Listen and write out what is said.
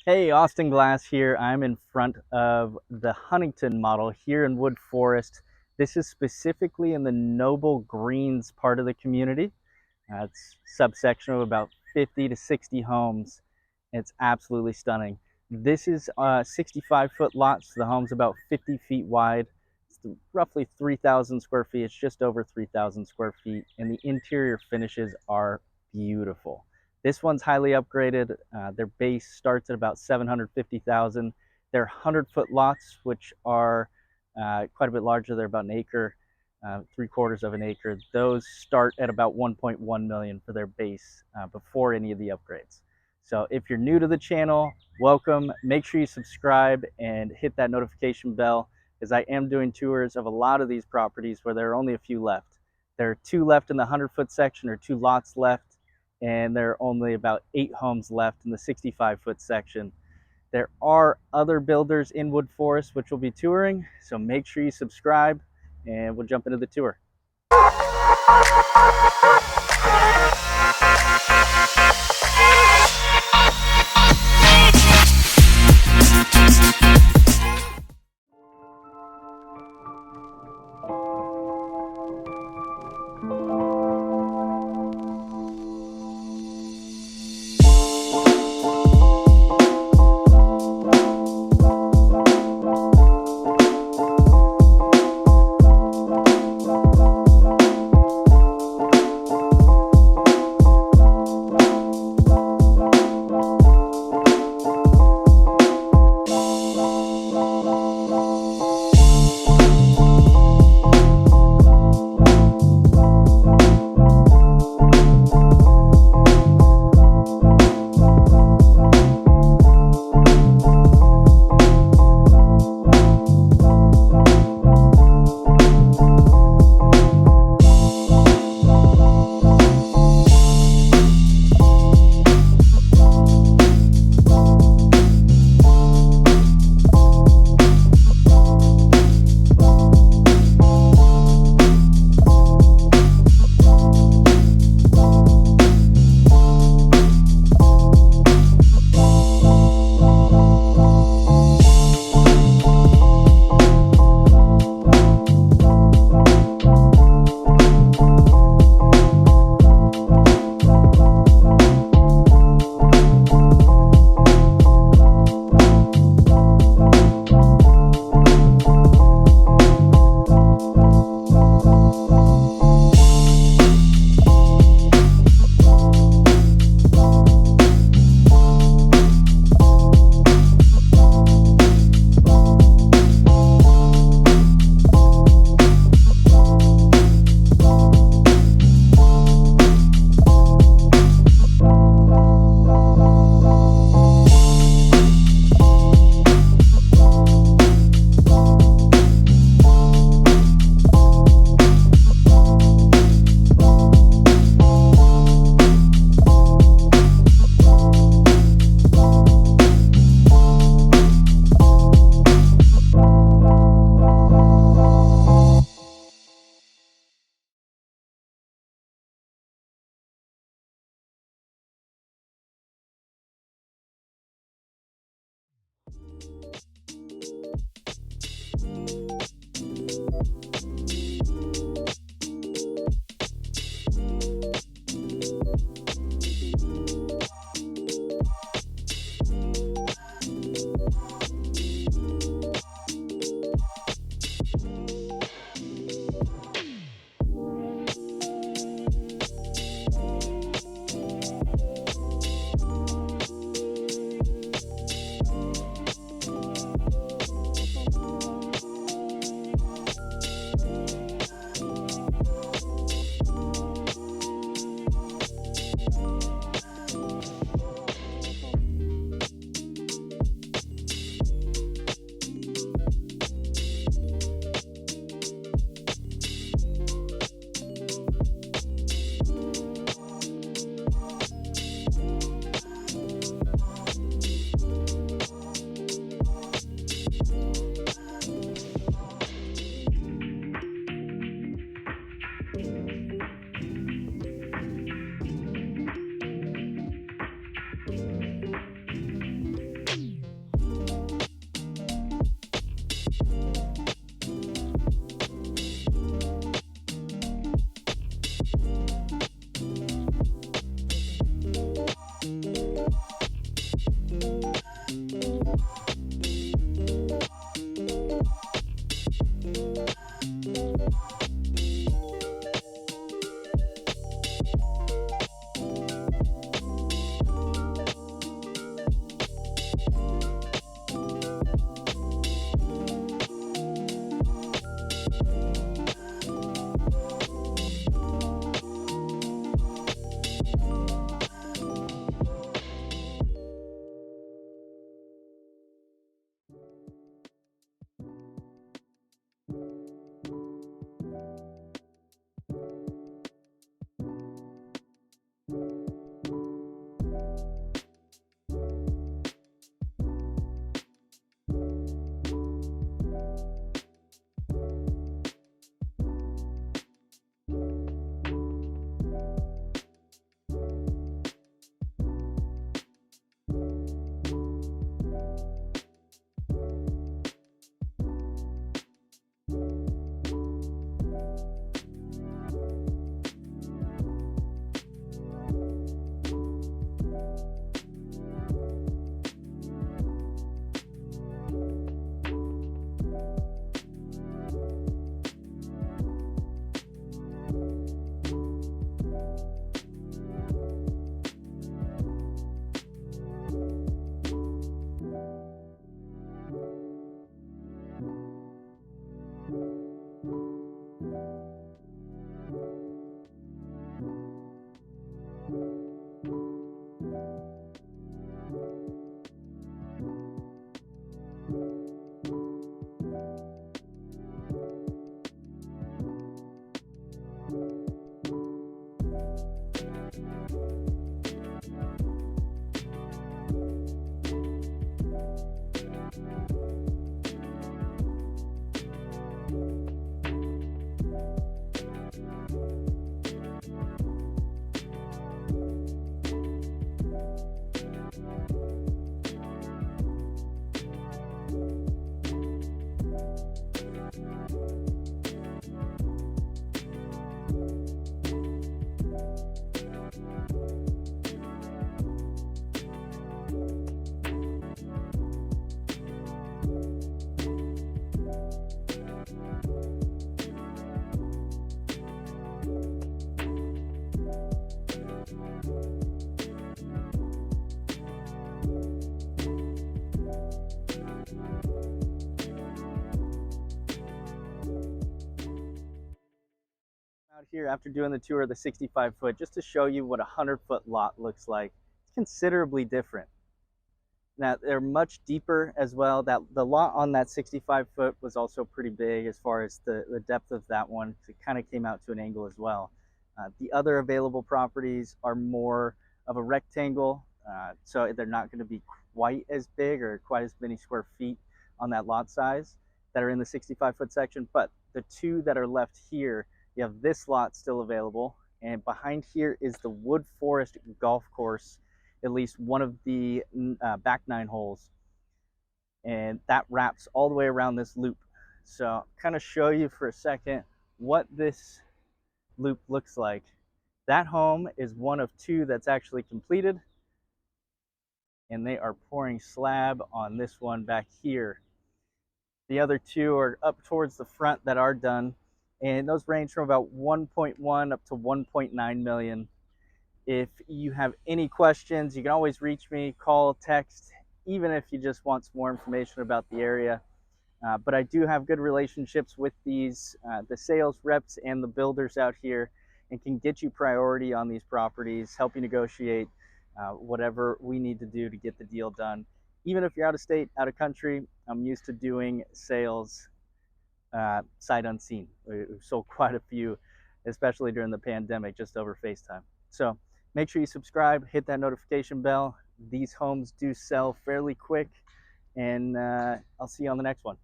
Hey, Austin Glass here. I'm in front of the Huntington model here in Woodforest. This is specifically in the Noble Greens part of the community. It's a subsection of about 50 to 60 homes. It's absolutely stunning. This is a 65-foot lot, so the home's about 50 feet wide. It's roughly 3,000 square feet. It's just over 3,000 square feet, and the interior finishes are beautiful. This one's highly upgraded. Their base starts at about 750,000. They're 100-foot lots, which are quite a bit larger. They're about an acre, 3/4 of an acre. Those start at about 1.1 million for their base before any of the upgrades. So if you're new to the channel, welcome. Make sure you subscribe and hit that notification bell, as I am doing tours of a lot of these properties where there are only a few left. There are 2 left in the 100-foot section, or 2 lots left, and there are only about 8 homes left in the 65-foot section. There are other builders in Woodforest which will be touring, so make sure you subscribe, and we'll jump into the tour. Out here after doing the tour of the 65-foot just to show you what a 100-foot lot looks like. It's considerably different. Now they're much deeper as well. That the lot on that 65-foot was also pretty big as far as the depth of that one. It kind of came out to an angle as well. The other available properties are more of a rectangle, so they're not going to be quite as big or quite as many square feet on that lot size that are in the 65-foot section. But the two that are left here, you have this lot still available, and behind here is the Woodforest Golf Course, at least one of the back 9 holes, and that wraps all the way around this loop. So kind of show you for a second what this loop looks like. That home is one of 2 that's actually completed, and they are pouring slab on this one back here. The other 2 are up towards the front that are done, and those range from about 1.1 up to 1.9 million. If you have any questions, you can always reach me, call, text, even if you just want some more information about the area. But I do have good relationships with these, the sales reps and the builders out here, and can get you priority on these properties, help you negotiate whatever we need to do to get the deal done. Even if you're out of state, out of country, I'm used to doing sales sight unseen. We've sold quite a few, especially during the pandemic, just over FaceTime. So make sure you subscribe, hit that notification bell. These homes do sell fairly quick, and I'll see you on the next one.